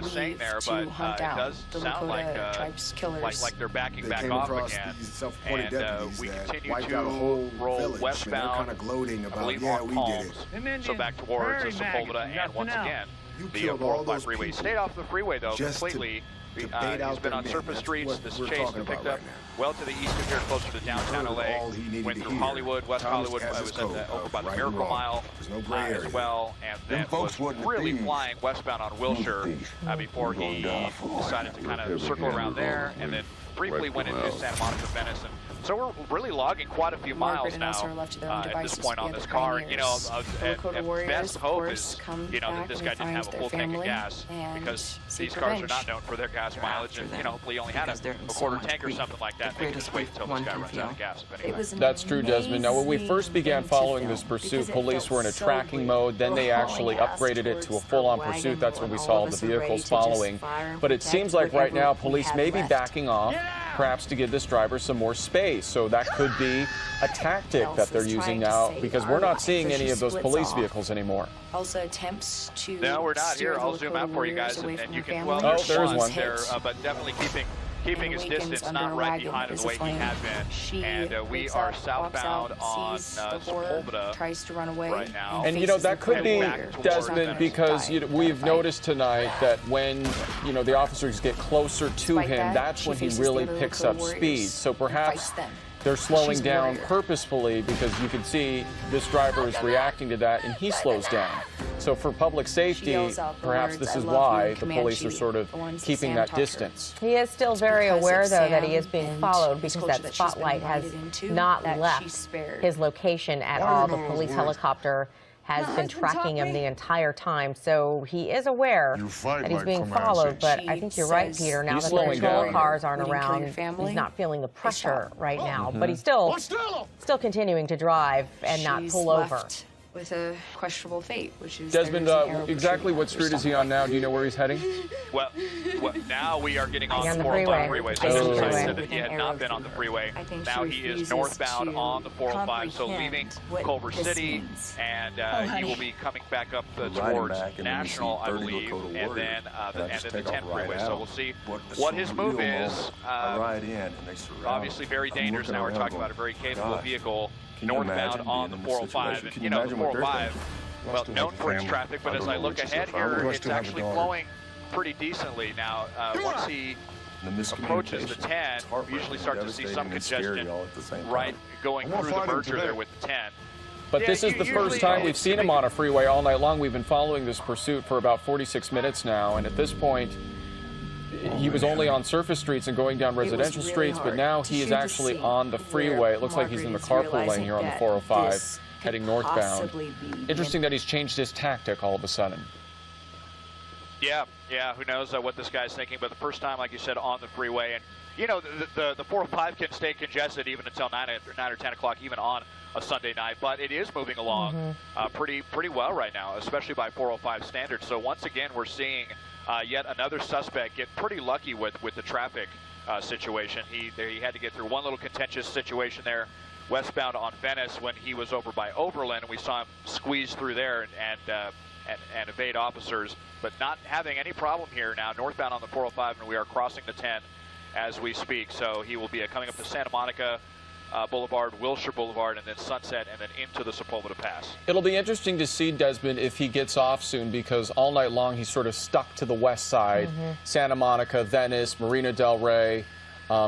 saying there, but it does sound like they're backing back off again. And we continue to roll westbound, I believe, on Palms, so back towards Sepulveda, and once again, the 405 freeway. He stayed off the freeway, though, completely. He's been on surface streets. This chase has picked up well to the east of here, closer to downtown LA. Went through Hollywood, West Hollywood. I was over by the Miracle Mile as well, and then was really flying westbound on Wilshire before he decided to kind of circle around there, and then briefly went into Santa Monica, Venice. And so we're really logging quite a few miles now at this point on this car. And, you know, best hope is, you know, that this guy didn't have a full tank of gas, because these cars are not known for their gas mileage. And, you know, hopefully he only had a quarter tank or something like that. They can just wait until this guy runs out of gas. That's true, Desmond. Now, when we first began following this pursuit, police were in a tracking mode. Then they actually upgraded it to a full-on pursuit. That's when we saw the vehicles following. But it seems like right now police may be backing off, perhaps to give this driver some more space. So that could be a tactic that they're using now, because we're not seeing any of those police vehicles anymore. Also attempts to. No, we're not here. I'll zoom out for you guys, and you can. Well, oh, there's one there, but definitely keeping his distance, not right behind him the way he had been. And we are southbound on Sepulveda tries to run away right now. And, you know, that could be, Desmond, because we've noticed tonight that when, you know, the officers get closer to him, that's when he really picks up speed. So perhaps they're slowing down purposefully, because you can see this driver is reacting to that, and he slows down. So for public safety, perhaps this is why the police are sort of keeping that distance. He is still very aware, though, that he is being followed, because that spotlight has not left his location at all. The police helicopter has been tracking him the entire time, so he is aware that he's being followed. But I think you're right, Peter. Now that the patrol cars aren't around, he's not feeling the pressure right now. But he's still continuing to drive and not pull over. With a questionable fate, which is Desmond, exactly what street is he on now? Do you know where he's heading? Well, now we are getting on the 405 freeway. So I said that he had not been on the freeway. Now he is northbound on the 405, so leaving Culver City, and he will be coming back up towards National, I believe, and then the end of the 10 freeway. So we'll see what his move is. Obviously very dangerous. Now we're talking about a very capable vehicle northbound on the 405. And, you know, the 405, well, known for its traffic, but as I look ahead here, it's actually flowing pretty decently. Now, once he approaches the 10, we usually start to see some congestion right going through the merger there with the 10. But this is the first time we've seen him on a freeway all night long. We've been following this pursuit for about 46 minutes now, and at this point, he was only on surface streets and going down residential streets, but now he is actually on the freeway. It looks like he's in the carpool lane here on the 405, heading northbound. Interesting that he's changed his tactic all of a sudden. Yeah, who knows what this guy's thinking, but the first time, like you said, on the freeway. And, you know, the 405 can stay congested even until 9 or 10 o'clock, even on a Sunday night, but it is moving along pretty well right now, especially by 405 standards. So once again, we're seeing yet another suspect get pretty lucky with the traffic situation. He had to get through one little contentious situation there westbound on Venice when he was over by Overland, and we saw him squeeze through there and evade officers, but not having any problem here now northbound on the 405, and we are crossing the 10 as we speak. So he will be coming up to Santa Monica Boulevard, Wilshire Boulevard, and then Sunset, and then into the Sepulveda Pass. It'll be interesting to see, Desmond, if he gets off soon, because all night long he's sort of stuck to the west side, Santa Monica, Venice, Marina del Rey,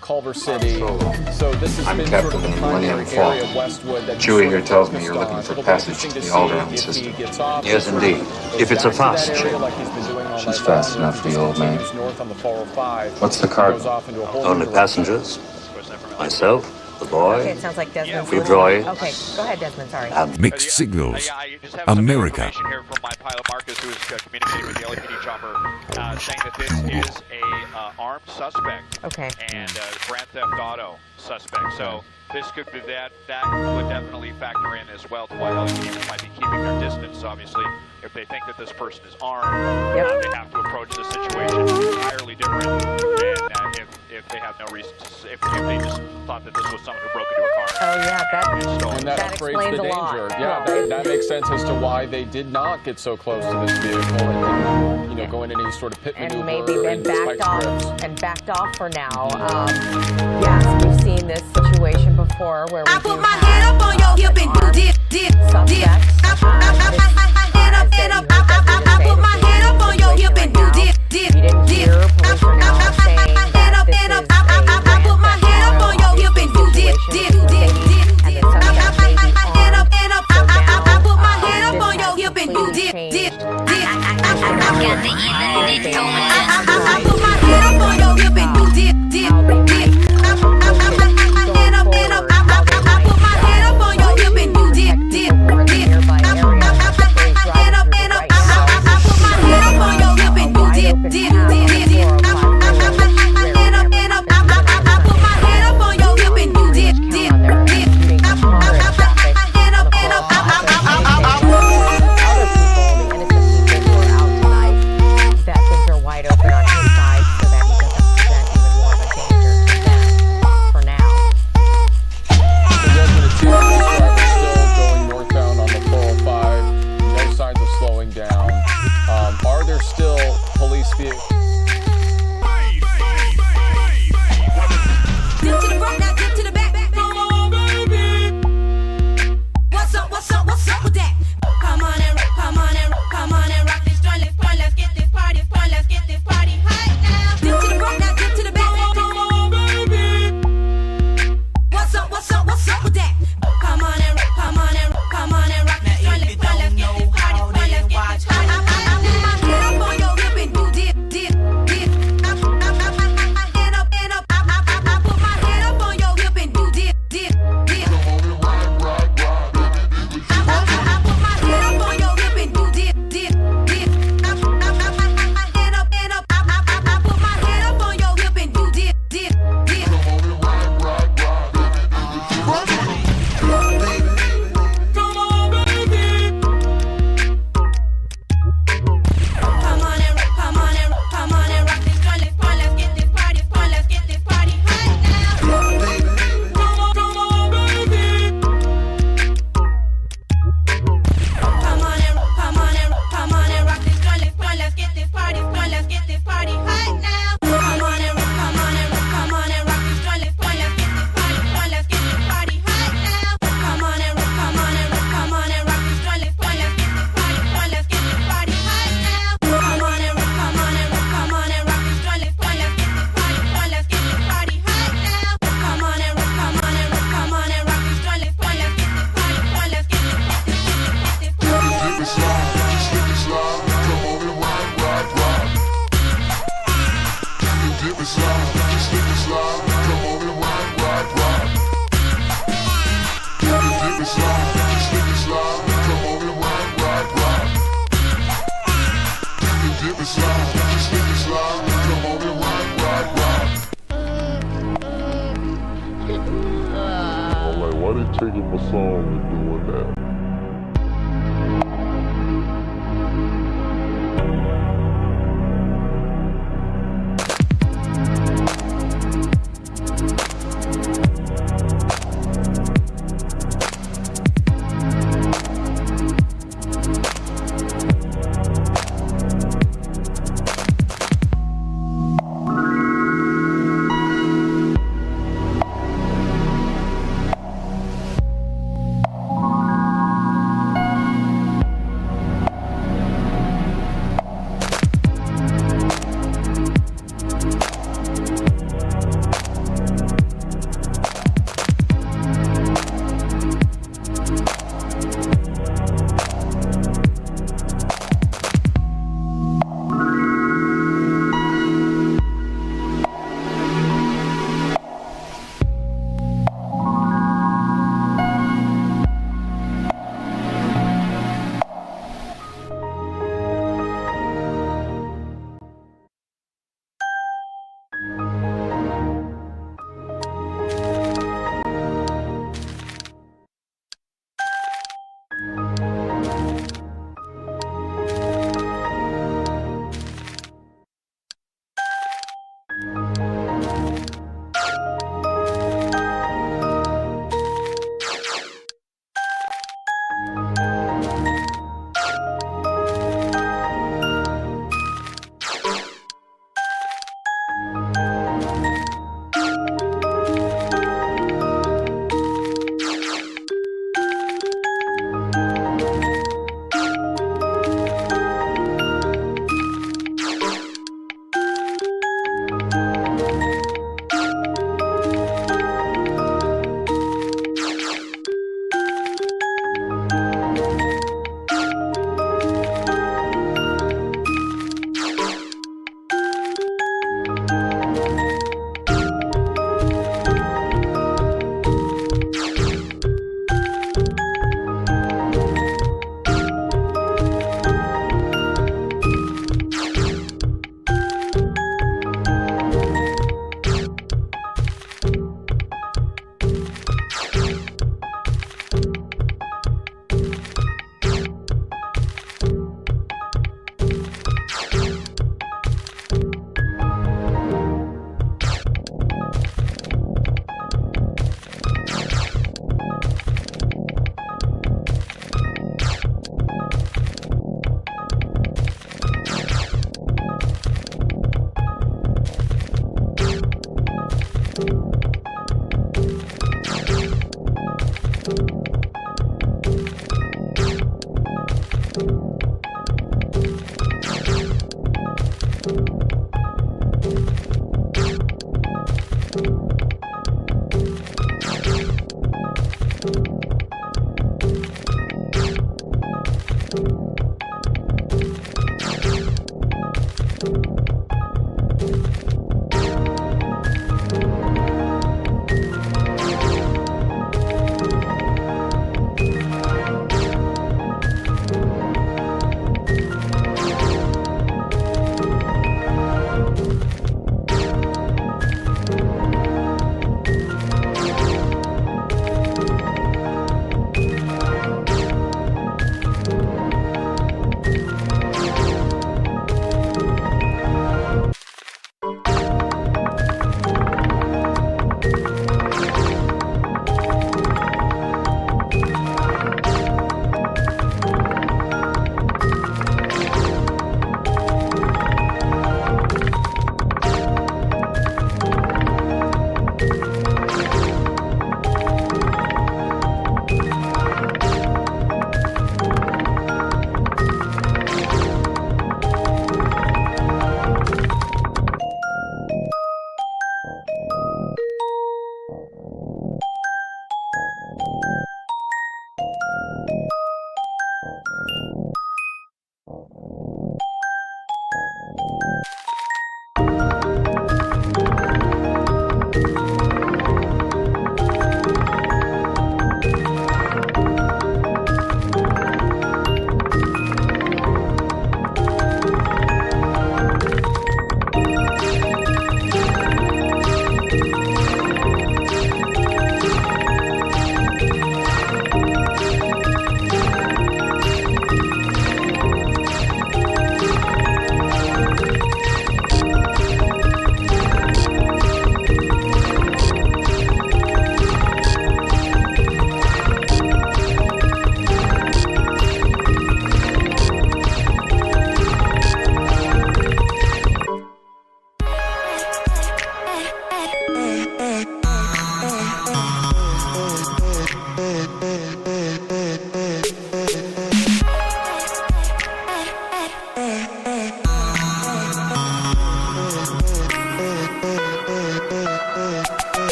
Culver City. So this has been sort of the primary area of Westwood that Chewie here tells me you're looking for passage to the Alderaan system. Yes, indeed. If it's a fast ship. She's fast enough for the old man. What's the cargo? Only passengers. Myself. The boy. Okay, it sounds like Desmond. Few droids. Okay, go ahead, Desmond. Sorry. Mixed signals. I just have America. Some information here from my pilot Marcus, who is communicating with the LAPD chopper, saying that this is a armed suspect. Okay. And Grand Theft Auto suspect. So this could be that would definitely factor in as well to why LAPD might be keeping their distance. Obviously, if they think that this person is armed, they have to approach the situation entirely different than if they have no reason to, if they just thought that this was someone who broke into a car. Oh yeah, that explains the a lot. danger. Yeah, that makes sense as to why they did not get so close to this vehicle. And, going into any sort of pit maneuver and maybe and backed off for now. Yes, we've seen this situation before where we I put my head up on your hip and do dip, dip, dip. I put my head up on your hip and do dip, dip, dip. I put my head up on your hip and do dip, dip, dip, dip. I put my head up on your hip and do dip, dip, dip. I put my head up on your hip and do dip, dip, dip. I put my head up on your hip and do dip, dip, dip. I put my head up on your hip and do dip, dip, dip, dip. I put my head up on your hip and do dip, dip, dip. That things are wide open on his side so that he doesn't present even more of a danger to them for now. So Desmond, it seems like the driver still going northbound on the 405. No signs of slowing down. Are there still police vehicles? Dip to the front, now dip to the back. Come on, baby. What's up with that? Come on and rock this joint. Let's get this party right now. Dip to the front, now dip to the back. Come on, baby. What's up with that? Come on and rock this joint. Let's get this party. I put my head up on your hip and do dip, dip, dip. I put my head up on your hip and do dip, dip, dip. I put my head up on your hip and do dip, dip, dip. I put my head up on your hip and do dip, dip, dip. Come on, baby. Come on and rock this joint. Let's get this party right now. Come on, baby. Come on and rock this joint. Let's get this party right now. Come on and rock this joint. Let's get this party right now. Come on and rock this joint. Let's get this party right now. Come on and rock this joint. Let's get this party right now. Come on and rock this joint. Let's get this party right I'm like, why they taking my song and doing that?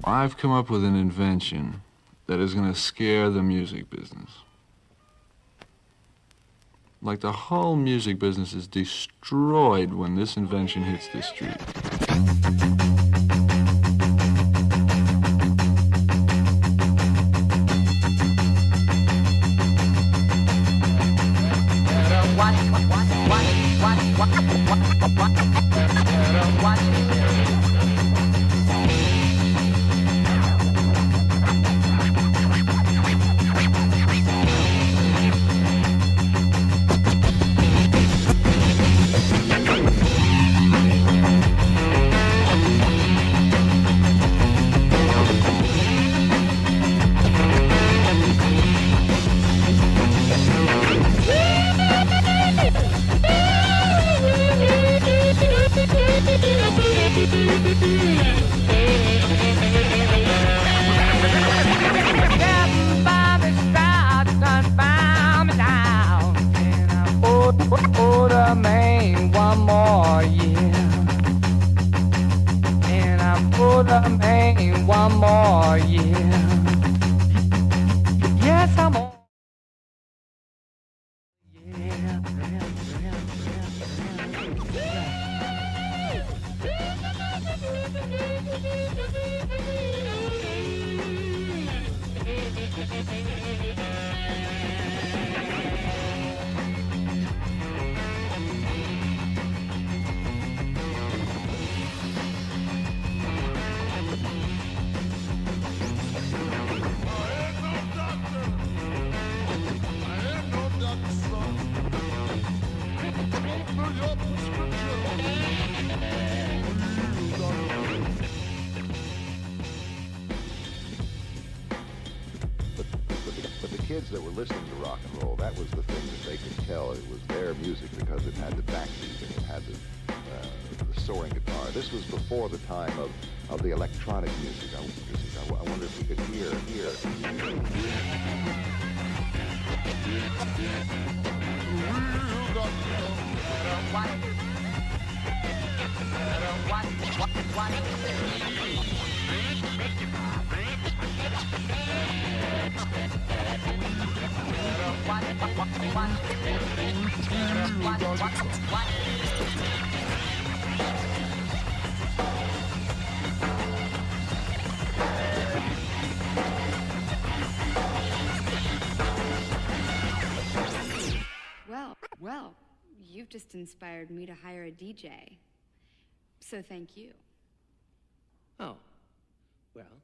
I've come up with an invention that is going to scare the music business. Like the whole music business is destroyed when this invention hits the street. One more year. Yes, I'm on. Kids that were listening to rock and roll, that was the thing that they could tell it was their music because it had the backbeat and it had the soaring guitar. This was before the time of the electronic music. I wonder if we could hear. Well, you've just inspired me to hire a DJ. So thank you. Oh, well,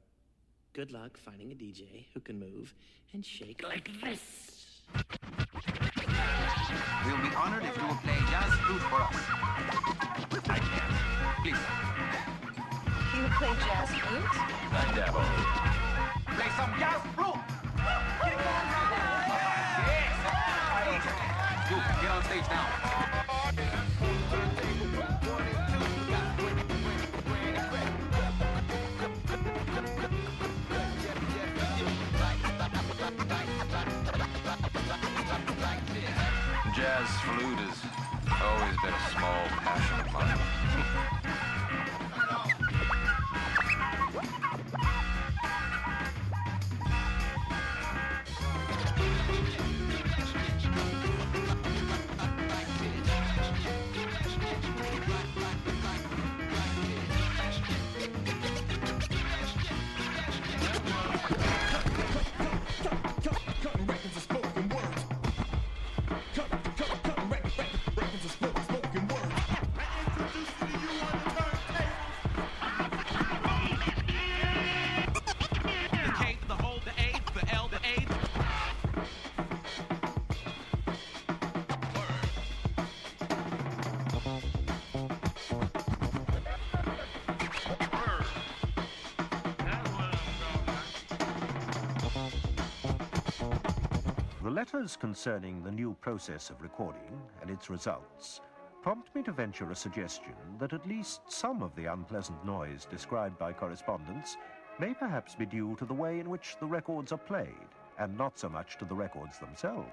good luck finding a DJ who can move and shake like this. We'll be honored if you will play jazz flute for us. I can. Please. You play jazz flute? I dabble. Play some jazz flute! Get it going now! Yes! You, get on stage now. Jazz flute has always been a small passion of mine. letters concerning the new process of recording and its results prompt me to venture a suggestion that at least some of the unpleasant noise described by correspondents may perhaps be due to the way in which the records are played, and not so much to the records themselves.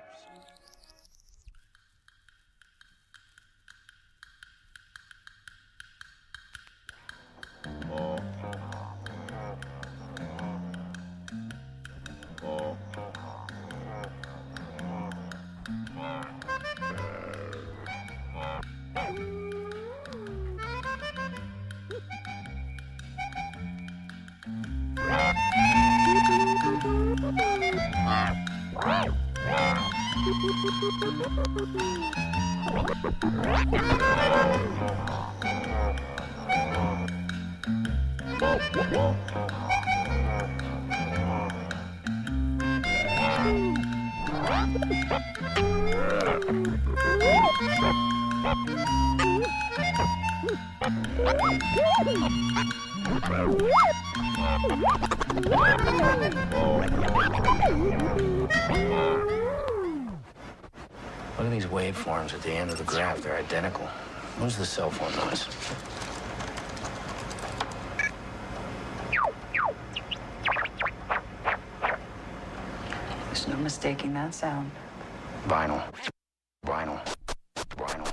Look at these waveforms at the end of the graph. They're identical. What's the cell phone noise? There's no mistaking that sound. Vinyl. Vinyl. Vinyl.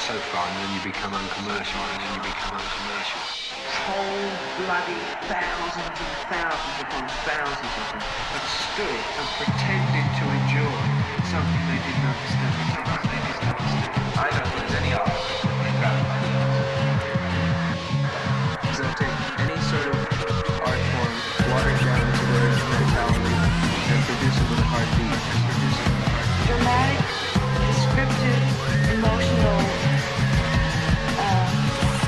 So far, and then you become uncommercial, and then you become uncommercial. Whole bloody thousands and thousands upon thousands of them have stood and pretended to enjoy something they didn't understand. I don't think there's any art without presenting any sort of art form, watered down to their instrumentality, and produce it with a heartbeat. Dramatic, descriptive, emotional,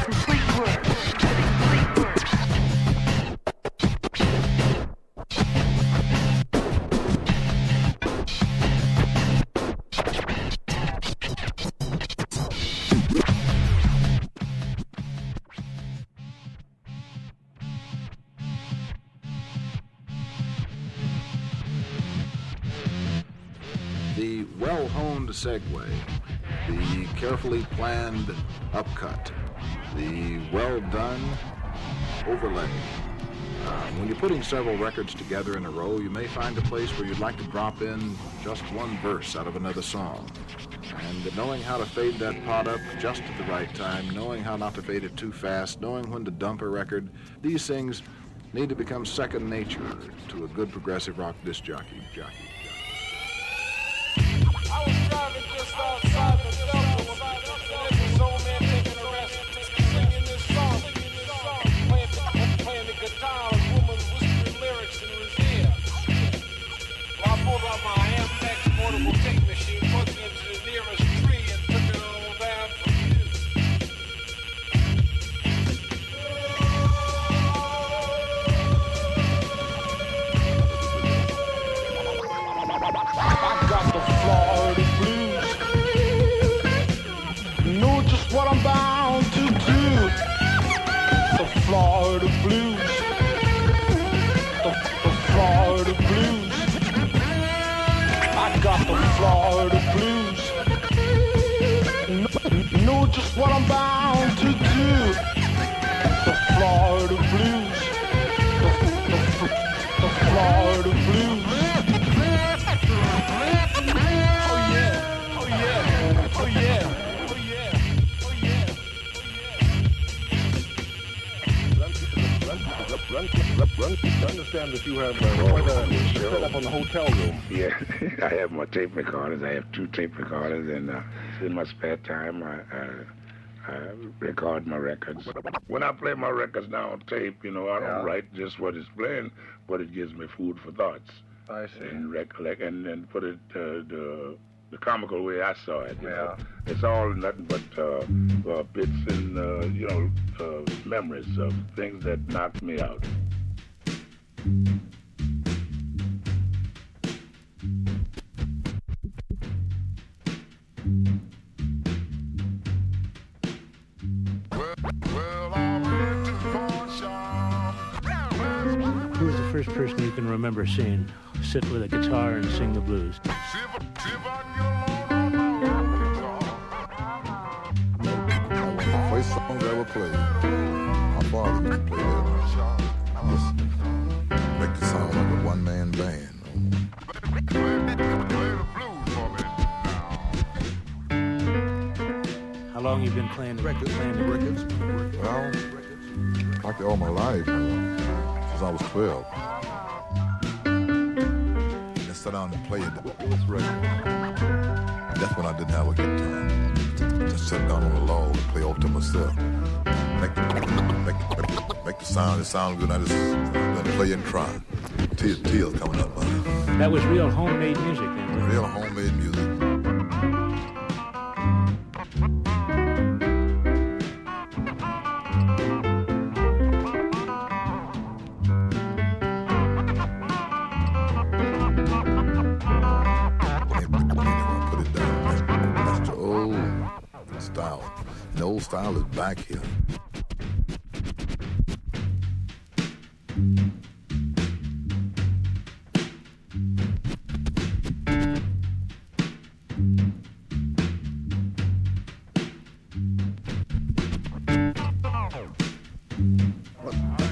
complete work. The well-honed segue, the carefully planned upcut, the well-done overlay. When you're putting several records together in a row, you may find a place where you'd like to drop in just one verse out of another song. And knowing how to fade that pot up just at the right time, knowing how not to fade it too fast, knowing when to dump a record, these things need to become second nature to a good progressive rock disc jockey. I was driving just outside the Delta when there was old man taking a rest, singing this song, playing the guitar, a woman whispering lyrics in his ear. Well, I pulled out my Ampex portable tape machine, plugged it into the nearest tree, and took it all down from view. I got the Florida blues. Know just what I'm bound to do. The Florida blues. The Florida blues. I got the Florida blues. Know just what I'm bound to do. The Florida blues. The Florida blues. understand that you have quite a setup on the hotel room. Yeah, I have my tape recorders. I have 2 tape recorders, and in my spare time, I record my records. When I play my records now on tape, I don't write just what it's playing, but it gives me food for thoughts. I see. And recollect, and put it the comical way I saw it. You know? It's all nothing but bits and memories of things that knocked me out. Who's the first person you can remember seeing sit with a guitar and sing the blues? The first song I ever played, my father used to play that. Just make the sound like a one-man band. How long you been playing records? Well, like all my life, since I was 12. And I sat down and played this record. That's when I didn't have a guitar. Just sit down on the log and play off to myself. Make the sound, it sound good. I just play and cry. Tears coming up. That was real homemade music then. Real homemade music. The old style is back here.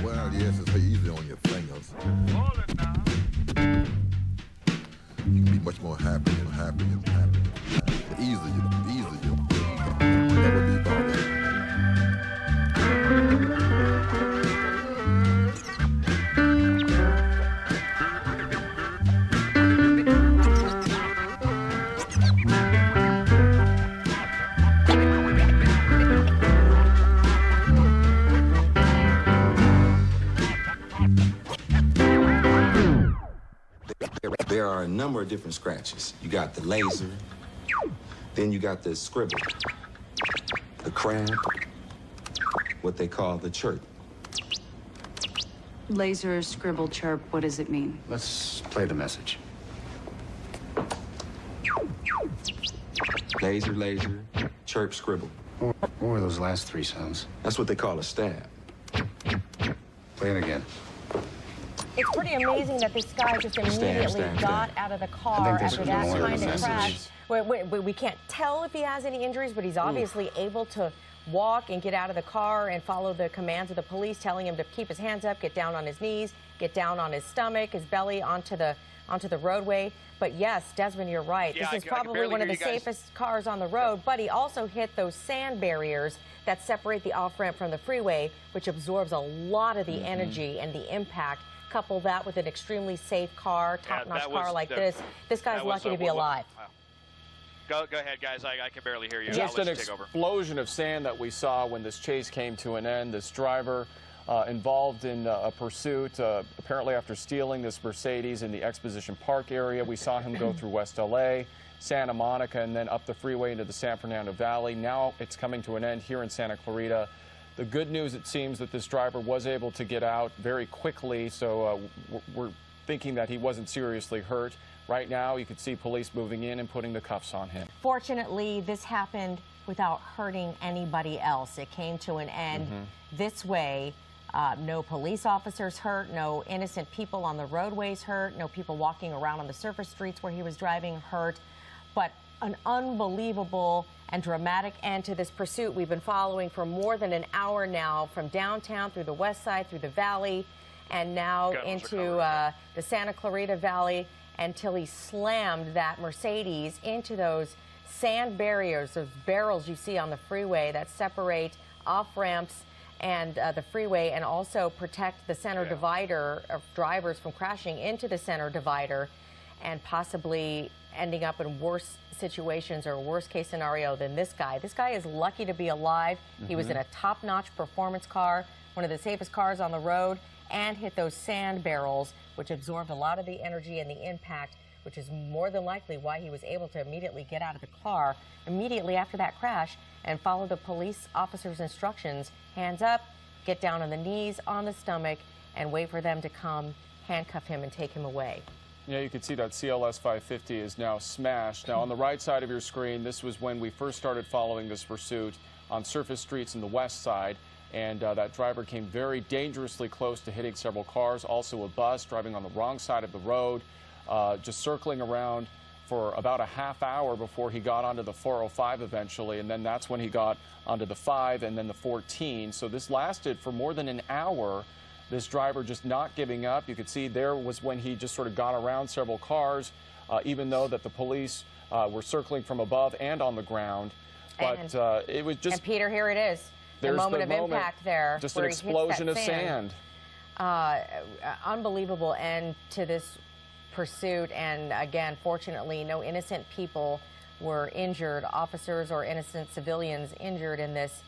Well, yes, it's easy on your fingers. You can be much more happy and happy and happy. The easier you never be bothered. There are a number of different scratches. You got the laser, then you got the scribble, the crab, what they call the chirp. Laser, scribble, chirp, what does it mean? Let's play the message. Laser, chirp, scribble. What were those last 3 sounds? That's what they call a stab. Play it again. It's pretty amazing that this guy just immediately got out of the car after that kind of crash. We can't tell if he has any injuries, but he's obviously able to walk and get out of the car and follow the commands of the police telling him to keep his hands up, get down on his knees, get down on his stomach, his belly onto the roadway. But yes, Desmond, you're right. Yeah, this is probably one of the safest cars on the road, but he also hit those sand barriers that separate the off-ramp from the freeway, which absorbs a lot of the energy and the impact. Couple that with an extremely safe car, top-notch car like this. This guy's lucky to be alive. Go ahead, guys. I can barely hear you. Just an explosion of sand that we saw when this chase came to an end. This driver involved in a pursuit, apparently after stealing this Mercedes in the Exposition Park area. We saw him go through West L.A., Santa Monica, and then up the freeway into the San Fernando Valley. Now it's coming to an end here in Santa Clarita. The good news, it seems, that this driver was able to get out very quickly, so we're thinking that he wasn't seriously hurt. Right now, you can see police moving in and putting the cuffs on him. Fortunately, this happened without hurting anybody else. It came to an end this way. No police officers hurt, no innocent people on the roadways hurt, no people walking around on the surface streets where he was driving hurt. But an unbelievable and dramatic end to this pursuit we've been following for more than an hour now, from downtown through the west side, through the valley, and now into the Santa Clarita Valley, until he slammed that Mercedes into those sand barriers, those barrels you see on the freeway that separate off-ramps and the freeway, and also protect the center divider of drivers from crashing into the center divider and possibly ending up in worse situations or a worst case scenario than this guy. This guy is lucky to be alive. He was in a top-notch performance car, one of the safest cars on the road, and hit those sand barrels, which absorbed a lot of the energy and the impact, which is more than likely why he was able to immediately get out of the car immediately after that crash and follow the police officer's instructions. Hands up, get down on the knees, on the stomach, and wait for them to come handcuff him and take him away. Yeah, you can see that CLS 550 is now smashed. Now, on the right side of your screen, this was when we first started following this pursuit on surface streets in the west side. And that driver came very dangerously close to hitting several cars, also a bus driving on the wrong side of the road, just circling around for about a half hour before he got onto the 405 eventually. And then that's when he got onto the 5 and then the 14. So this lasted for more than an hour. This driver just not giving up. You could see there was when he just sort of got around several cars, even though that the police were circling from above and on the ground. But it was just... And Peter, here it is. The moment of impact there. Just an explosion of sand. Unbelievable end to this pursuit. And again, fortunately, no innocent people were injured, officers or innocent civilians injured in this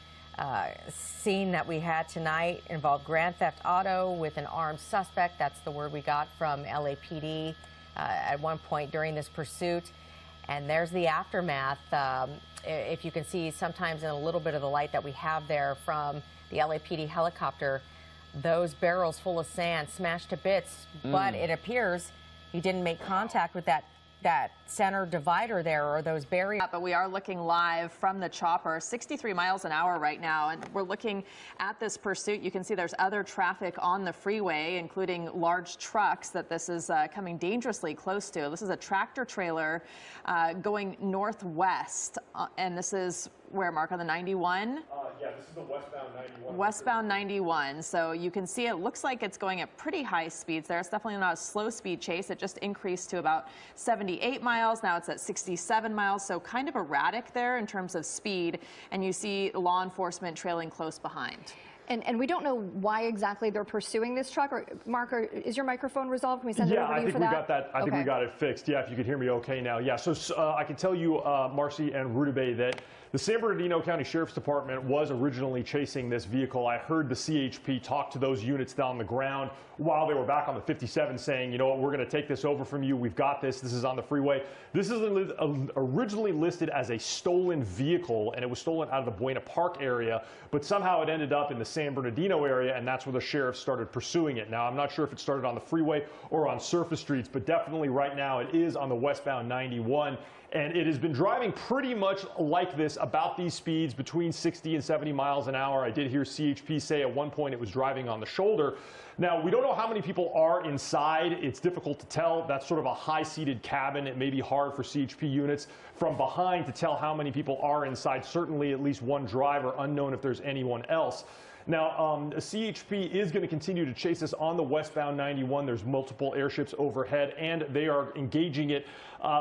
scene that we had tonight. Involved grand theft auto with an armed suspect. That's the word we got from LAPD at one point during this pursuit. And there's the aftermath. If you can see sometimes in a little bit of the light that we have there from the LAPD helicopter, those barrels full of sand smashed to bits. But it appears he didn't make contact with that center divider there or those barriers. But we are looking live from the chopper, 63 miles an hour right now, and we're looking at this pursuit. You can see there's other traffic on the freeway, including large trucks that this is coming dangerously close to. This is a tractor trailer going northwest, and this is where, Mark, on the 91? Yeah, this is the westbound 91. Westbound 91. So you can see it looks like it's going at pretty high speeds there. It's definitely not a slow speed chase. It just increased to about 78 miles. Now it's at 67 miles. So kind of erratic there in terms of speed. And you see law enforcement trailing close behind. And we don't know why exactly they're pursuing this truck. Or Mark, is your microphone resolved? Can we send it over to you for that? Yeah, I think we got that. I think we got it fixed. Yeah, if you could hear me okay now. Yeah, so I can tell you, Marcy and Rudabeh, that the San Bernardino County Sheriff's Department was originally chasing this vehicle. I heard the CHP talk to those units down the ground while they were back on the 57 saying, you know what, we're going to take this over from you. We've got this. This is on the freeway. This is originally listed as a stolen vehicle, and it was stolen out of the Buena Park area, but somehow it ended up in the San Bernardino area, and that's where the sheriff started pursuing it. Now, I'm not sure if it started on the freeway or on surface streets, but definitely right now it is on the westbound 91. And it has been driving pretty much like this, about these speeds, between 60 and 70 miles an hour. I did hear CHP say at one point it was driving on the shoulder. Now, we don't know how many people are inside. It's difficult to tell. That's sort of a high-seated cabin. It may be hard for CHP units from behind to tell how many people are inside. Certainly at least one driver, unknown if there's anyone else. Now, CHP is going to continue to chase us on the westbound 91. There's multiple airships overhead, and they are engaging it.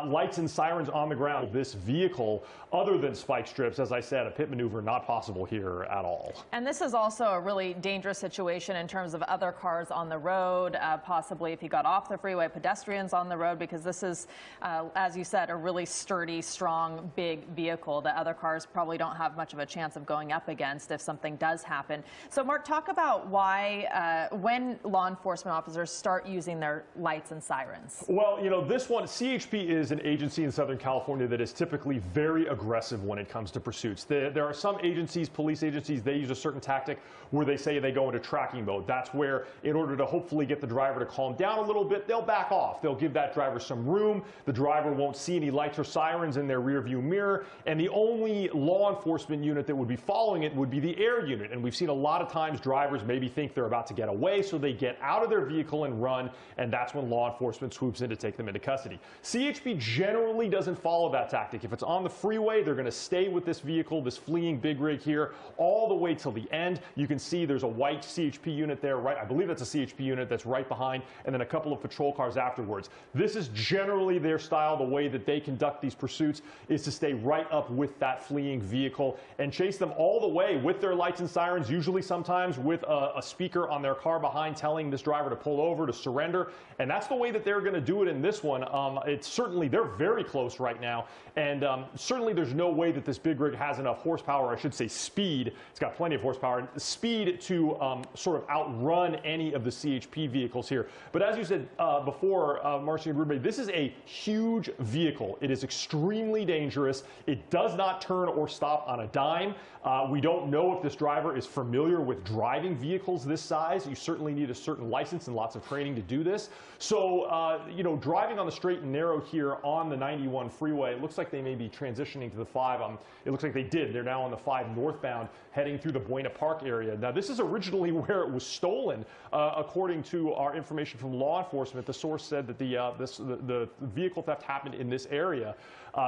Lights and sirens on the ground. This vehicle, other than spike strips, as I said, a pit maneuver not possible here at all. And this is also a really dangerous situation in terms of other cars on the road, possibly if you got off the freeway, pedestrians on the road, because this is, as you said, a really sturdy, strong, big vehicle that other cars probably don't have much of a chance of going up against if something does happen. So, Mark, talk about why, when law enforcement officers start using their lights and sirens. Well, you know, this one, CHP is an agency in Southern California that is typically very aggressive when it comes to pursuits. There are some agencies, police agencies, they use a certain tactic where they say they go into tracking mode. That's where, in order to hopefully get the driver to calm down a little bit, they'll back off. They'll give that driver some room. The driver won't see any lights or sirens in their rearview mirror. And the only law enforcement unit that would be following it would be the air unit. And we've seen a lot of times drivers maybe think they're about to get away, so they get out of their vehicle and run, and that's when law enforcement swoops in to take them into custody. CHP CHP generally doesn't follow that tactic. If it's on the freeway, they're going to stay with this vehicle, this fleeing big rig here, all the way till the end. You can see there's a white CHP unit there, right? I believe that's a CHP unit that's right behind, and then a couple of patrol cars afterwards. This is generally their style. The way that they conduct these pursuits is to stay right up with that fleeing vehicle and chase them all the way with their lights and sirens, usually sometimes with a speaker on their car behind telling this driver to pull over, to surrender. And that's the way that they're going to do it in this one. It's certainly, they're very close right now. And certainly there's no way that this big rig has enough horsepower, I should say speed. It's got plenty of horsepower, speed to sort of outrun any of the CHP vehicles here. But as you said before, Marcy and Rube, this is a huge vehicle. It is extremely dangerous. It does not turn or stop on a dime. We don't know if this driver is familiar with driving vehicles this size. You certainly need a certain license and lots of training to do this. So, you know, driving on the straight and narrow here on the 91 freeway, it looks like they may be transitioning to the 5. It looks like they did. They're now on the 5 northbound, heading through the Buena Park area. Now, this is originally where it was stolen, according to our information from law enforcement. The source said that the vehicle theft happened in this area.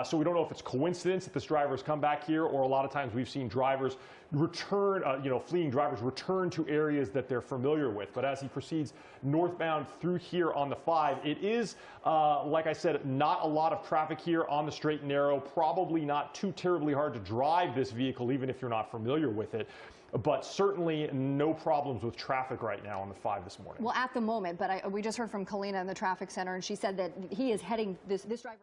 So we don't know if it's coincidence that this driver has come back here, or a lot of times we've seen drivers return, fleeing drivers return to areas that they're familiar with. But as he proceeds northbound through here on the 5, it is, like I said, not a lot of traffic here on the straight and narrow. Probably not too terribly hard to drive this vehicle, even if you're not familiar with it. But certainly no problems with traffic right now on the 5 this morning. Well, at the moment, but we just heard from Kalina in the traffic center, and she said that he is heading, this driver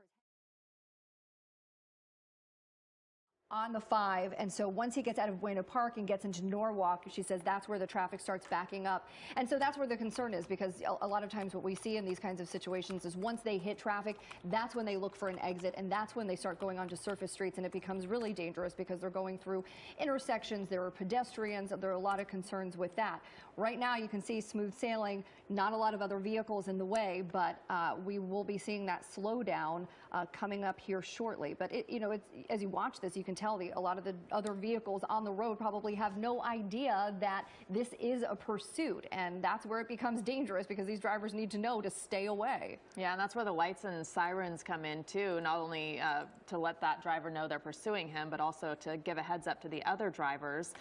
on the 5, and so once he gets out of Buena Park and gets into Norwalk, she says that's where the traffic starts backing up. And so that's where the concern is, because a lot of times what we see in these kinds of situations is once they hit traffic, that's when they look for an exit, and that's when they start going onto surface streets, and it becomes really dangerous because they're going through intersections, there are pedestrians, there are a lot of concerns with that. Right now you can see smooth sailing, not a lot of other vehicles in the way, but we will be seeing that slowdown coming up here shortly. But it's, as you watch this, you can tell a lot of the other vehicles on the road probably have no idea that this is a pursuit, and that's where it becomes dangerous, because these drivers need to know to stay away. Yeah, and that's where the lights and sirens come in too, not only to let that driver know they're pursuing him, but also to give a heads up to the other drivers.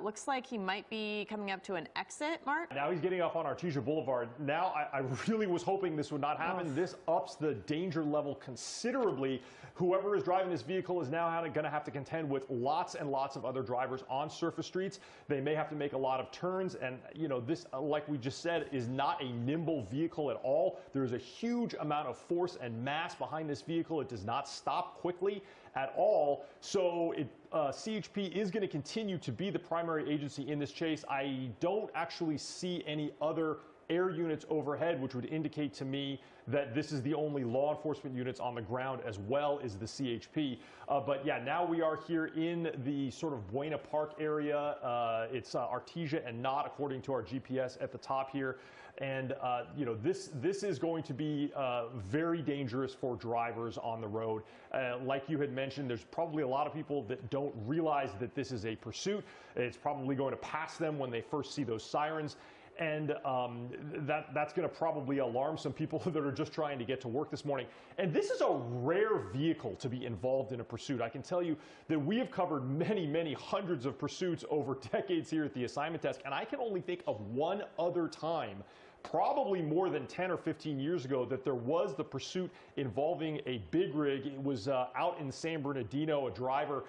Looks like he might be coming up to an exit, Mark. Now he's getting off on Artesia Boulevard. Now I really was hoping this would not happen. This ups the danger level considerably. Whoever is driving this vehicle is now going to have to contend with lots and lots of other drivers on surface streets. They may have to make a lot of turns, and this, like we just said, is not a nimble vehicle at all. There's a huge amount of force and mass behind this vehicle. It does not stop quickly at all. So CHP is going to continue to be the primary agency in this chase. I don't actually see any other air units overhead, which would indicate to me that this is the only law enforcement units on the ground, as well as the CHP. But yeah, now we are here in the sort of Buena Park area. It's Artesia and not, according to our GPS at the top here. And this is going to be very dangerous for drivers on the road. Like you had mentioned, there's probably a lot of people that don't realize that this is a pursuit. It's probably going to pass them when they first see those sirens. And that's going to probably alarm some people that are just trying to get to work this morning. And this is a rare vehicle to be involved in a pursuit. I can tell you that we have covered many, many hundreds of pursuits over decades here at the assignment desk, and I can only think of one other time, probably more than 10 or 15 years ago, that there was the pursuit involving a big rig. It was out in San Bernardino. A driver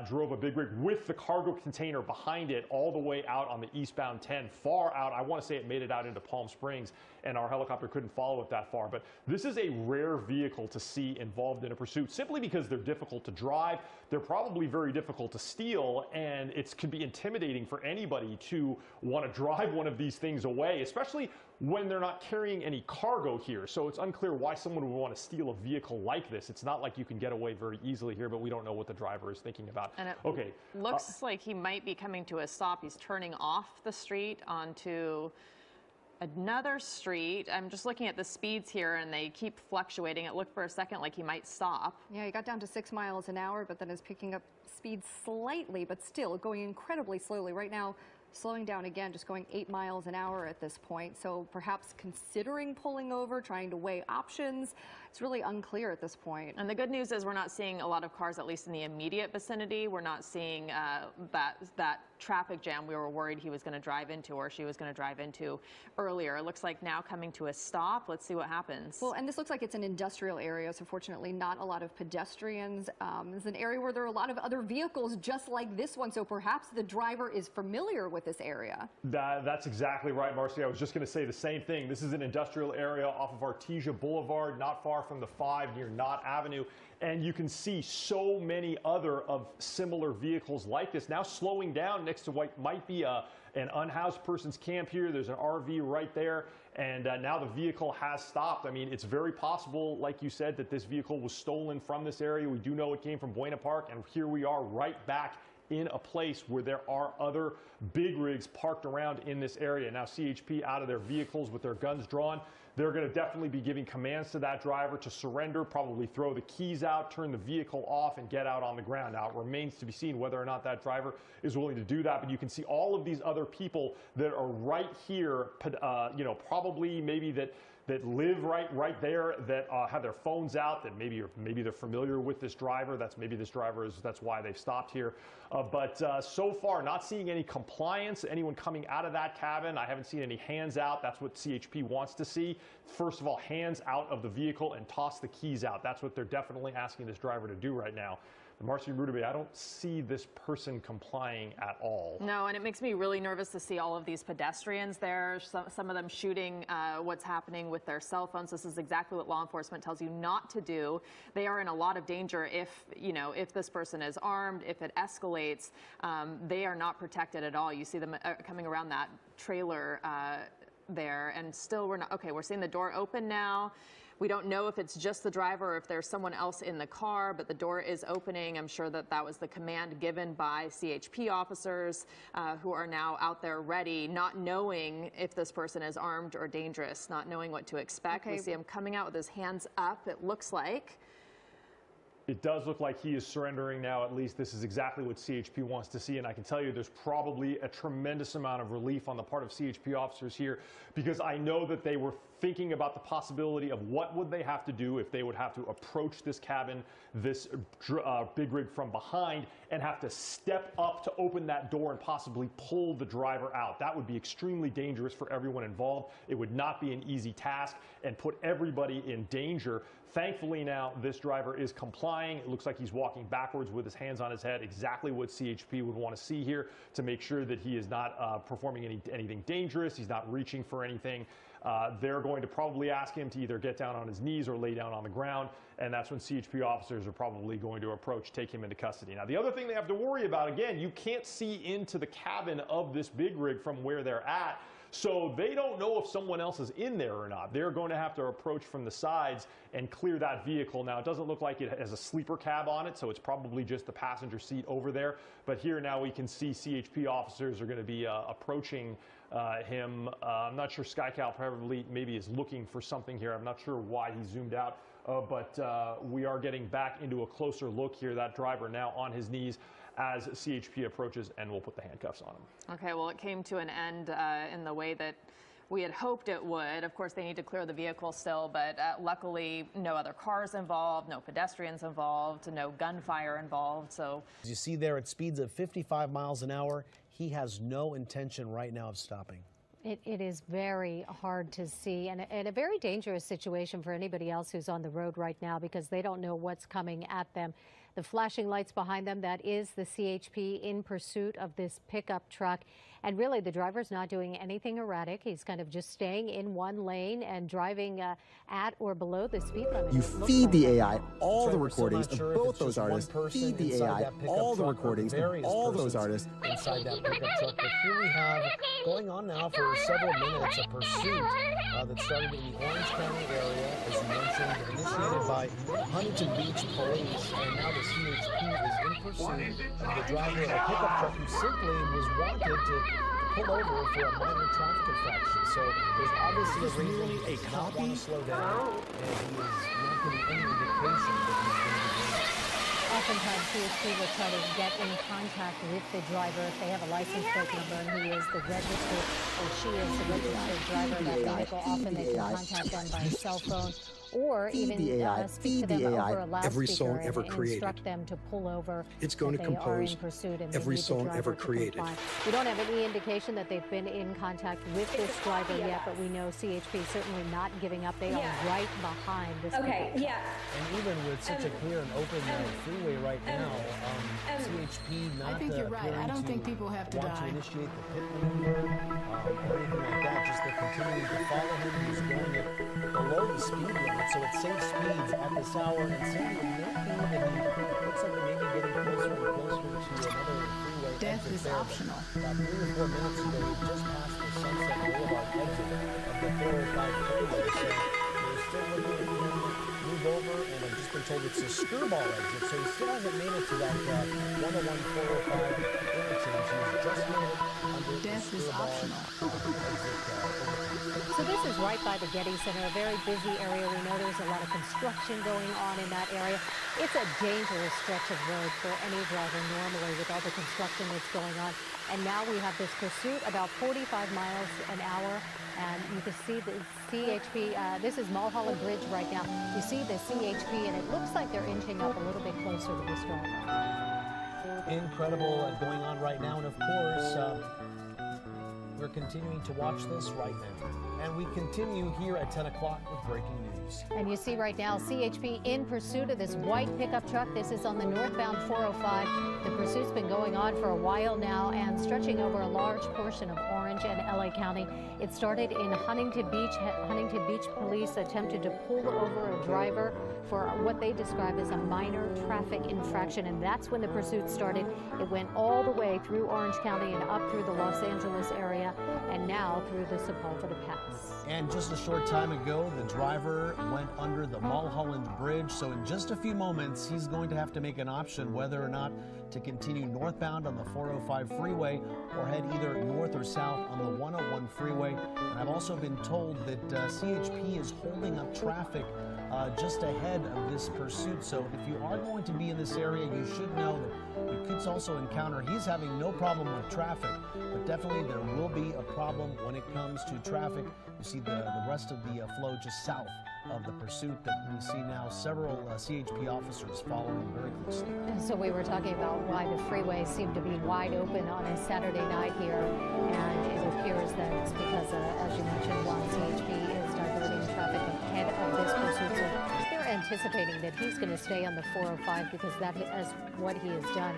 drove a big rig with the cargo container behind it all the way out on the eastbound 10, far out. I want to say it made it out into Palm Springs, and our helicopter couldn't follow it that far. But this is a rare vehicle to see involved in a pursuit, simply because they're difficult to drive. They're probably very difficult to steal, and it can be intimidating for anybody to want to drive one of these things away, especially when they're not carrying any cargo here. So it's unclear why someone would want to steal a vehicle like this. It's not like you can get away very easily here, but we don't know what the driver is thinking about. And it okay. looks like he might be coming to a stop. He's turning off the street onto another street. I'm just looking at the speeds here, and they keep fluctuating. It looked for a second like he might stop. Yeah, he got down to 6 miles an hour, but then is picking up speed slightly, but still going incredibly slowly. Right now, slowing down again, just going 8 miles an hour at this point. So perhaps considering pulling over, trying to weigh options. It's really unclear at this point. And the good news is we're not seeing a lot of cars, at least in the immediate vicinity. We're not seeing that traffic jam we were worried he was going to drive into or she was going to drive into earlier. It looks like now coming to a stop. Let's see what happens. Well, and this looks like it's an industrial area, so fortunately not a lot of pedestrians. It's an area where there are a lot of other vehicles just like this one, so perhaps the driver is familiar with this area. That's exactly right, Marcy. I was just going to say the same thing. This is an industrial area off of Artesia Boulevard, not far from the 5 near Knott Avenue. And you can see so many other of similar vehicles like this now slowing down next to what might be an unhoused person's camp here. There's an RV right there. And now the vehicle has stopped. I mean, it's very possible, like you said, that this vehicle was stolen from this area. We do know it came from Buena Park. And here we are right back in a place where there are other big rigs parked around in this area. Now CHP out of their vehicles with their guns drawn. They're going to definitely be giving commands to that driver to surrender, probably throw the keys out, turn the vehicle off, and get out on the ground. Now, it remains to be seen whether or not that driver is willing to do that, but you can see all of these other people that are right here, probably maybe that live right there, that have their phones out, that maybe they're familiar with this driver. That's why they've stopped here. But so far, not seeing any compliance, anyone coming out of that cabin. I haven't seen any hands out. That's what CHP wants to see. First of all, hands out of the vehicle and toss the keys out. That's what they're definitely asking this driver to do right now. Marcy Rudabeh, I don't see this person complying at all. No, and it makes me really nervous to see all of these pedestrians there, some of them shooting what's happening with their cell phones. This is exactly what law enforcement tells you not to do. They are in a lot of danger if this person is armed, if it escalates. They are not protected at all. You see them coming around that trailer there, and still we're seeing the door open now. We don't know if it's just the driver or if there's someone else in the car, but the door is opening. I'm sure that was the command given by CHP officers who are now out there ready, not knowing if this person is armed or dangerous, not knowing what to expect. We see him coming out with his hands up, it looks like. It does look like he is surrendering now. At least this is exactly what CHP wants to see. And I can tell you there's probably a tremendous amount of relief on the part of CHP officers here, because I know that they were thinking about the possibility of what would they have to do if they would have to approach this cabin, this big rig from behind, and have to step up to open that door and possibly pull the driver out. That would be extremely dangerous for everyone involved. It would not be an easy task and put everybody in danger. Thankfully now this driver is complying. It looks like he's walking backwards with his hands on his head, exactly what CHP would want to see here to make sure that he is not performing anything dangerous. He's not reaching for anything. They're going to probably ask him to either get down on his knees or lay down on the ground, and that's when CHP officers are probably going to take him into custody. Now, the other thing they have to worry about, again, you can't see into the cabin of this big rig from where they're at, so they don't know if someone else is in there or not. They're going to have to approach from the sides and clear that vehicle. Now, it doesn't look like it has a sleeper cab on it, so it's probably just the passenger seat over there. But here now we can see CHP officers are going to be approaching him. I'm not sure SkyCal probably maybe is looking for something here. I'm not sure why he zoomed out, but we are getting back into a closer look here. That driver now on his knees as CHP approaches, and we'll put the handcuffs on him. Okay, well, it came to an end in the way that we had hoped it would. Of course, they need to clear the vehicle still, but luckily no other cars involved, no pedestrians involved, no gunfire involved. So as you see there at speeds of 55 miles an hour, he has no intention right now of stopping. It is very hard to see, and a very dangerous situation for anybody else who's on the road right now, because they don't know what's coming at them. The flashing lights behind them, that is the CHP in pursuit of this pickup truck. And really, the driver's not doing anything erratic. He's kind of just staying in one lane and driving at or below the speed limit. You feed the AI all the recordings of both those artists. Feed the AI all the recordings of all those artists. Inside that pickup truck. But here we have, going on now for several minutes, a pursuit that started in the Orange County area, as you mentioned, initiated by Huntington Beach Police, and now the CHP is in pursuit of the driver of a pickup truck who simply was wanted to pull over for a minor traffic infraction. So there's obviously a reason he does not want to slow down, and he is not giving any indication that he's going to be doing it. Oftentimes, CHP will try to get in contact with the driver if they have a license plate number and he is the registered or she is the registered driver of that vehicle. Often they can contact them by cell phone or even speak to them over a loudspeaker and instruct them to pull over. It's going to compose every song ever created. We don't have any indication that they've been in contact with this driver yet, but we know CHP certainly not giving up. They are right behind this. Okay, And even with such a clear and open freeway right now, CHP not I think you're right. I don't think people have to want die. to initiate the pit maneuver or anything like that. Just they're continuing to follow him. He's going at below the speed limit. So at safe speeds at this hour, and Sandy, it may be that he looks like he may be getting closer and closer to another freeway. Death is there. optional. About 3 or 4 minutes ago, he just passed the Sunset Boulevard exit of the 405 freeway. So they're still looking at him move over, and I've just been told it's a screwball exit. So he still hasn't made it to that 101 405 interchange. He's just made it under Death the is optional. So this is right by the Getty Center, a very busy area. We know there's a lot of construction going on in that area. It's a dangerous stretch of road for any driver normally with all the construction that's going on. And now we have this pursuit about 45 miles an hour. And you can see the CHP, this is Mulholland Bridge right now. You see the CHP, and it looks like they're inching up a little bit closer to this driver. Incredible going on right now. And of course, we're continuing to watch this right now. And we continue here at 10 o'clock with breaking news. And you see right now CHP in pursuit of this white pickup truck. This is on the northbound 405. The pursuit's been going on for a while now and stretching over a large portion of Orange and LA County. It started in Huntington Beach. Huntington Beach police attempted to pull over a driver for what they describe as a minor traffic infraction, and that's when the pursuit started. It went all the way through Orange County and up through the Los Angeles area, and now through the Sepulveda Pass. And just a short time ago, the driver went under the Mulholland Bridge. So in just a few moments, he's going to have to make an option whether or not to continue northbound on the 405 freeway or head either north or south on the 101 freeway. And I've also been told that CHP is holding up traffic just ahead of this pursuit. So if you are going to be in this area, you should know that you could also encounter, he's having no problem with traffic, but definitely there will be a problem when it comes to traffic. You see the rest of the flow just south of the pursuit that we see now several CHP officers following very closely. So we were talking about why the freeway seemed to be wide open on a Saturday night here, and it appears that it's because, as you mentioned, while CHP is diverting traffic ahead of this pursuit. So they're anticipating that he's going to stay on the 405 because that is what he has done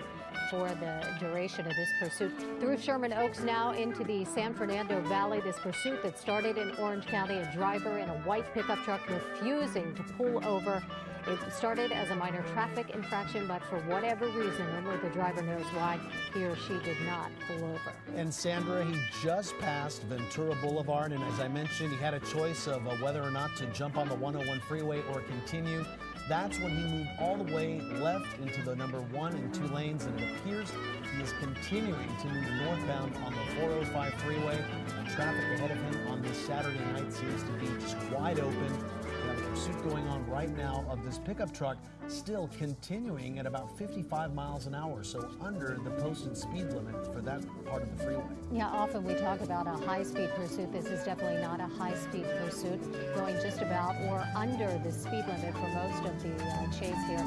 for the duration of this pursuit. Through Sherman Oaks now into the San Fernando Valley, this pursuit that started in Orange County, a driver in a white pickup truck refusing to pull over. It started as a minor traffic infraction, but for whatever reason, only the driver knows why, he or she did not pull over. And Sandra, he just passed Ventura Boulevard, and as I mentioned, he had a choice of whether or not to jump on the 101 freeway or continue. That's when he moved all the way left into the number 1 and 2 lanes, and it appears he is continuing to move northbound on the 405 freeway. The traffic ahead of him on this Saturday night seems to be just wide open. We have a pursuit going on right now of this pickup truck, still continuing at about 55 miles an hour, so under the posted speed limit for that part of the freeway. Yeah, often we talk about a high-speed pursuit. This is definitely not a high-speed pursuit, going just about or under the speed limit for most of the chase here.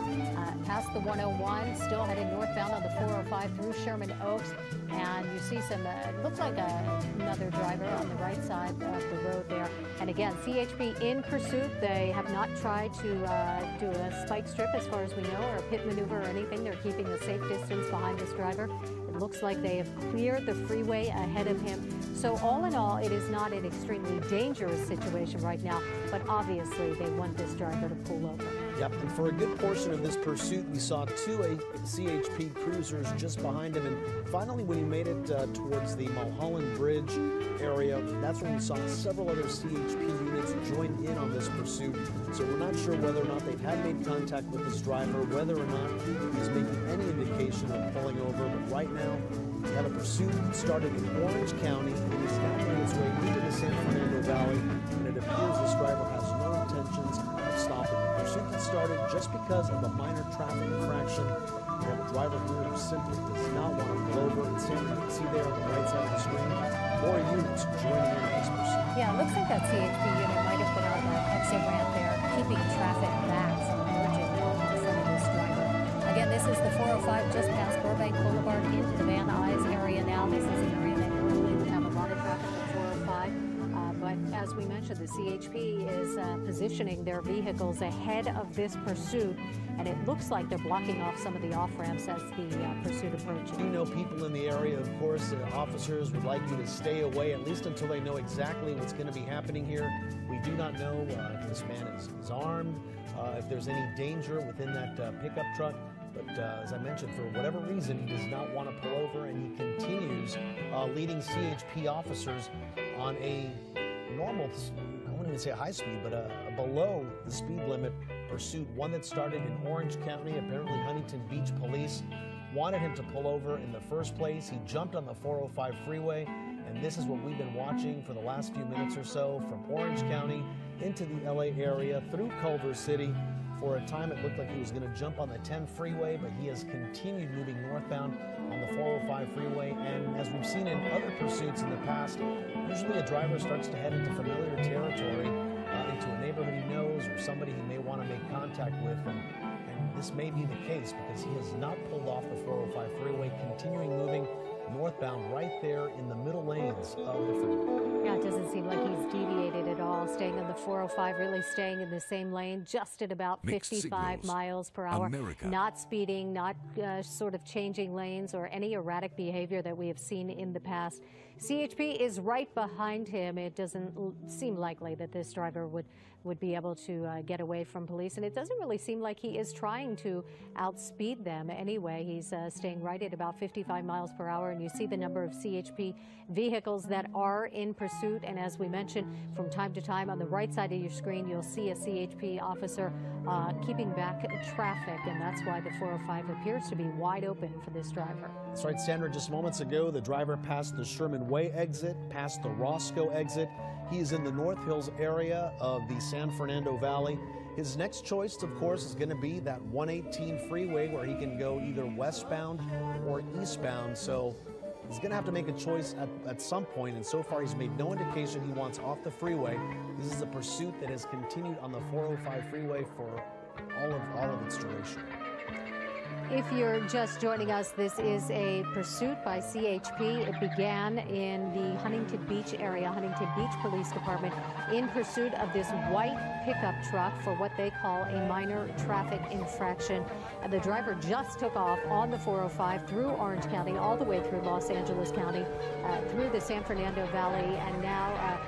Past the 101, still headed northbound on the 405 through Sherman Oaks, and you see some, looks like another driver on the right side of the road there. And again, CHP in pursuit. They have not tried to do a spike strip as far as we know, or a pit maneuver or anything. They're keeping a safe distance behind this driver. It looks like they have cleared the freeway ahead of him. So all in all, it is not an extremely dangerous situation right now, but obviously they want this driver to pull over. Yep, and for a good portion of this pursuit, we saw 2 CHP cruisers just behind him, and finally when he made it towards the Mulholland Bridge area, that's when we saw several other CHP units join in on this pursuit. So we're not sure whether or not they've had made contact with this driver, whether or not he's making any indication of pulling over, but right now we have a pursuit that started in Orange County. It is now on its way into the San Fernando Valley, and it appears this driver has no intentions of stopping the pursuit. pursuit that started just because of a minor traffic infraction. We have a driver here who simply does not want to pull over. And Sandra, you can see there on the right side of the screen, more units joining in this pursuit. Yeah, it looks like that CHP unit might have been on the exit ramp there, keeping traffic back from merging in front of this driver. Again, this is the 405 just past Burbank Boulevard into the Van Nuys area now. This is an area that normally would have a lot of traffic at 405. But as we mentioned, the CHP is positioning their vehicles ahead of this pursuit, and it looks like they're blocking off some of the off-ramps as the pursuit approaches. You know, people in the area, of course, officers would like you to stay away, at least until they know exactly what's going to be happening here. We do not know if this man is armed, if there's any danger within that pickup truck. But as I mentioned, for whatever reason, he does not want to pull over, and he continues leading CHP officers on a normal, I wouldn't even say high speed, but a below the speed limit pursuit, one that started in Orange County. Apparently Huntington Beach police wanted him to pull over in the first place. He jumped on the 405 freeway, and this is what we've been watching for the last few minutes or so from Orange County into the LA area through Culver City. For a time, it looked like he was going to jump on the 10 freeway, but he has continued moving northbound on the 405 freeway. And as we've seen in other pursuits in the past, usually a driver starts to head into familiar territory, into a neighborhood he knows or somebody he may want to make contact with. And this may be the case because he has not pulled off the 405 freeway, continuing moving northbound right there in the middle lanes of the freeway. Yeah, it doesn't seem like he's deviated at all, staying on the 405, really staying in the same lane, just at about 55 miles per hour. America. Not speeding, not sort of changing lanes or any erratic behavior that we have seen in the past. CHP is right behind him. It doesn't seem likely that this driver would be able to get away from police, and it doesn't really seem like he is trying to outspeed them anyway. He's staying right at about 55 miles per hour, and you see the number of CHP vehicles that are in pursuit. And as we mentioned, from time to time on the right side of your screen, you'll see a CHP officer keeping back traffic, and that's why the 405 appears to be wide open for this driver. That's right, Sandra. Just moments ago, the driver passed the Sherman Way exit, past the Roscoe exit. He is in the North Hills area of the San Fernando Valley. His next choice, of course, is going to be that 118 freeway where he can go either westbound or eastbound. So he's going to have to make a choice at some point, and so far he's made no indication he wants off the freeway. This is a pursuit that has continued on the 405 freeway for all of its duration. If you're just joining us, this is a pursuit by CHP. It began in the Huntington Beach area, Huntington Beach Police Department, in pursuit of this white pickup truck for what they call a minor traffic infraction. And the driver just took off on the 405 through Orange County, all the way through Los Angeles County, through the San Fernando Valley, and now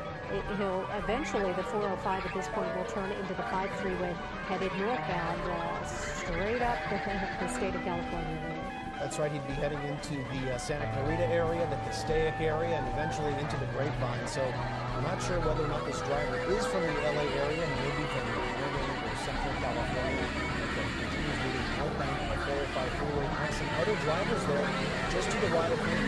he'll eventually, the 405 at this point will turn into the 5 freeway, headed northbound, straight up the state of California. That's right, he'd be heading into the Santa Clarita area, the Castaic area, and eventually into the Grapevine. So I'm not sure whether or not this driver is from the LA area, maybe from Oregon or Central California. But he continues moving northbound on the 405 freeway, passing other drivers there just to the right of him.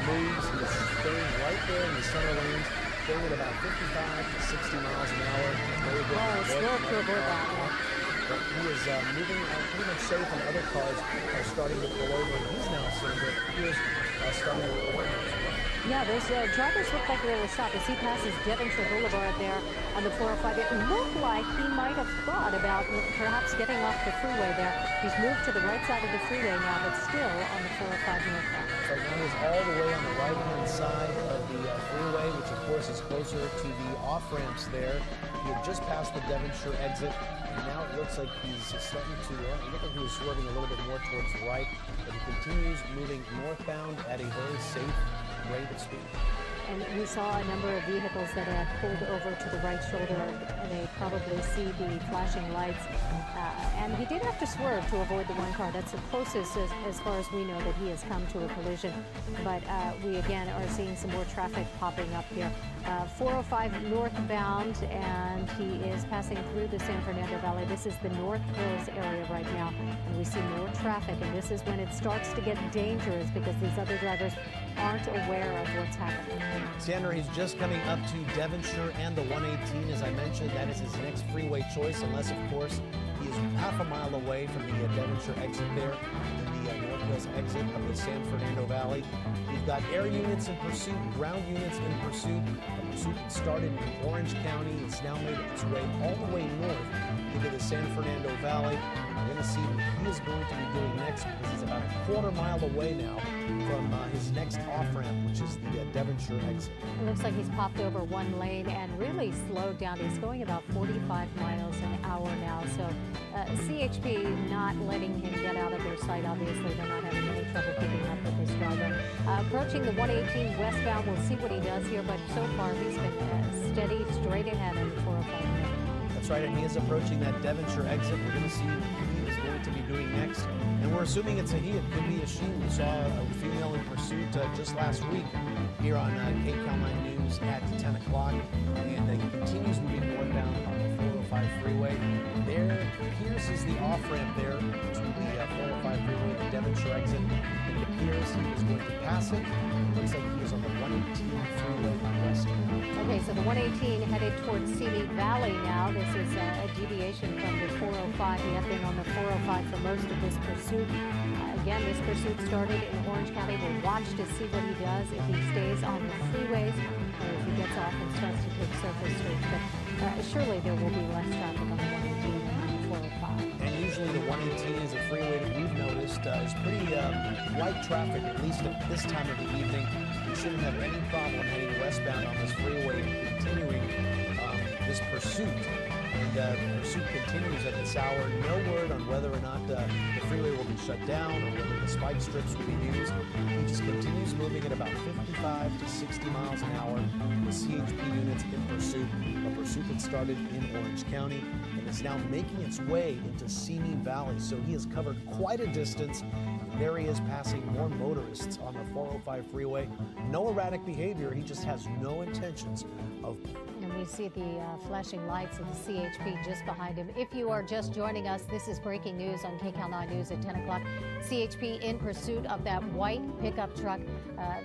Moves, he's staying right there in the center lanes, going at about 55 to 60 miles an hour. Still to avoid that, But he is moving pretty much safe, and other cars are starting to pull over. He's now seeing that he is starting to pull over. Yeah, those drivers look like they will stop. As he passes Devonshire Boulevard there on the 405, it looked like he might have thought about perhaps getting off the freeway there. He's moved to the right side of the freeway now, but still on the 405 northbound. Right now he's all the way on the right-hand side of the freeway, which of course is closer to the off-ramps there. He had just passed the Devonshire exit, and now it looks like he's starting to, it looked like he was swerving a little bit more towards the right, but he continues moving northbound at a very safe rate of speed. And we saw a number of vehicles that had pulled over to the right shoulder. They probably see the flashing lights. And he did have to swerve to avoid the one car. That's the closest, as far as we know, that he has come to a collision. But we, again, are seeing some more traffic popping up here. 405 northbound, and he is passing through the San Fernando Valley. This is the North Hills area right now, and we see more traffic. And this is when it starts to get dangerous because these other drivers aren't aware of what's happening. Sandra, he's just coming up to Devonshire and the 118. As I mentioned, that is his next freeway choice, unless, of course, he is half a mile away from the Devonshire exit there, and the North Hills exit of the San Fernando Valley. We've got air units in pursuit, ground units in pursuit. A pursuit that started in Orange County. It's now made its way all the way north into the San Fernando Valley. We're going to see what he is going to be doing next, because he's about a quarter mile away now from his next off-ramp, which is the Devonshire exit. It looks like he's popped over one lane and really slowed down. He's going about 45 miles an hour now. So CHP not letting him get out of their sight. Obviously, they're not having any trouble keeping up with this driver. Approaching the 118 westbound, we'll see what he does here. But so far, he's been steady straight ahead on the 405. That's right, and he is approaching that Devonshire exit. We're going to see what he is going to be doing next. And we're assuming it's a he. It could be a she. We saw a female in pursuit just last week here on KCAL 9 News at 10 o'clock. And he continues moving northbound on the 405 freeway. There appears the off-ramp there to the 405 freeway, the Devonshire exit. And it appears he is going to pass it. It looks like he is on the 118 freeway west. Okay, so the 118 headed towards Simi Valley now. This is a deviation from the 405. He had been on the 405 for most of this pursuit. Again, this pursuit started in Orange County. We'll watch to see what he does, if he stays on the freeways or if he gets off and starts to take surface streets. But surely there will be less traffic on the 118 than on the 405. And usually the 118 is a freeway that we've noticed is pretty light traffic, at least at this time of the evening. You shouldn't have any problem heading westbound on this freeway and continuing this pursuit. And the pursuit continues at this hour. No word on whether or not the freeway will be shut down or whether the spike strips will be used. He just continues moving at about 55 to 60 miles an hour with CHP units in pursuit. A pursuit that started in Orange County and is now making its way into Simi Valley. So he has covered quite a distance. There he is passing more motorists on the 405 freeway. No erratic behavior. He just has no intentions of. And we see the flashing lights of the CHP just behind him. If you are just joining us, this is breaking news on KCAL 9 News at 10 o'clock. CHP in pursuit of that white pickup truck.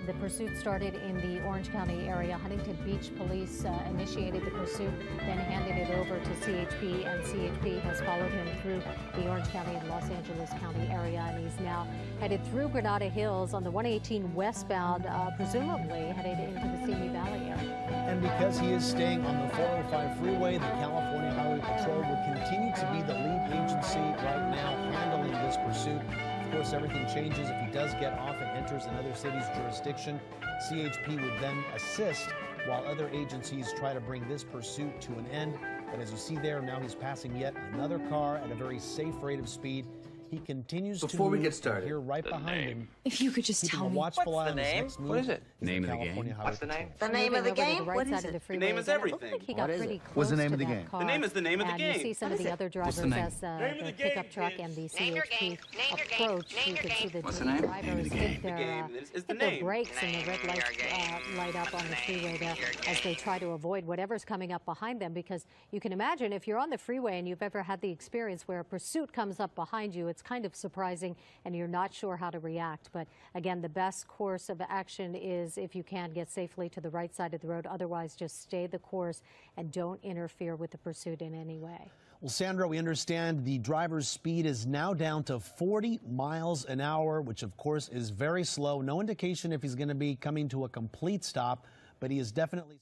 The pursuit started in the Orange County area. Huntington Beach Police initiated the pursuit, then handed it over to CHP, and CHP has followed him through the Orange County and Los Angeles County area, and he's now headed through Granada Hills on the 118 westbound, presumably headed into the Simi Valley area. And because he is staying on the 405 freeway, the California Highway Patrol will continue to be the lead agency right now handling this pursuit. Of course, everything changes if he does get off and enters another city's jurisdiction. CHP would then assist while other agencies try to bring this pursuit to an end. But as you see there, now he's passing yet another car at a very safe rate of speed. He continues Before to we move get started, here right behind him. If you could just tell me. What's the name? What is it? Name of the game? What's the name? The name of the game? What is it? The name is everything. Like he got pretty close What's the name to of the that game? car. The name is the name of the And game. you see some of the other drivers as the pickup truck and the CHP approach. You can see the drivers hit their brakes and the red lights light up on the freeway there as they try to avoid whatever's coming up behind them, because you can imagine if you're on the freeway and you've ever had the experience where a pursuit comes up behind you, it's kind of surprising and you're not sure how to react. But again, the best course of action is, if you can, get safely to the right side of the road. Otherwise, just stay the course and don't interfere with the pursuit in any way. Well, Sandra, we understand the driver's speed is now down to 40 miles an hour, which of course is very slow. No indication if he's going to be coming to a complete stop, but he is definitely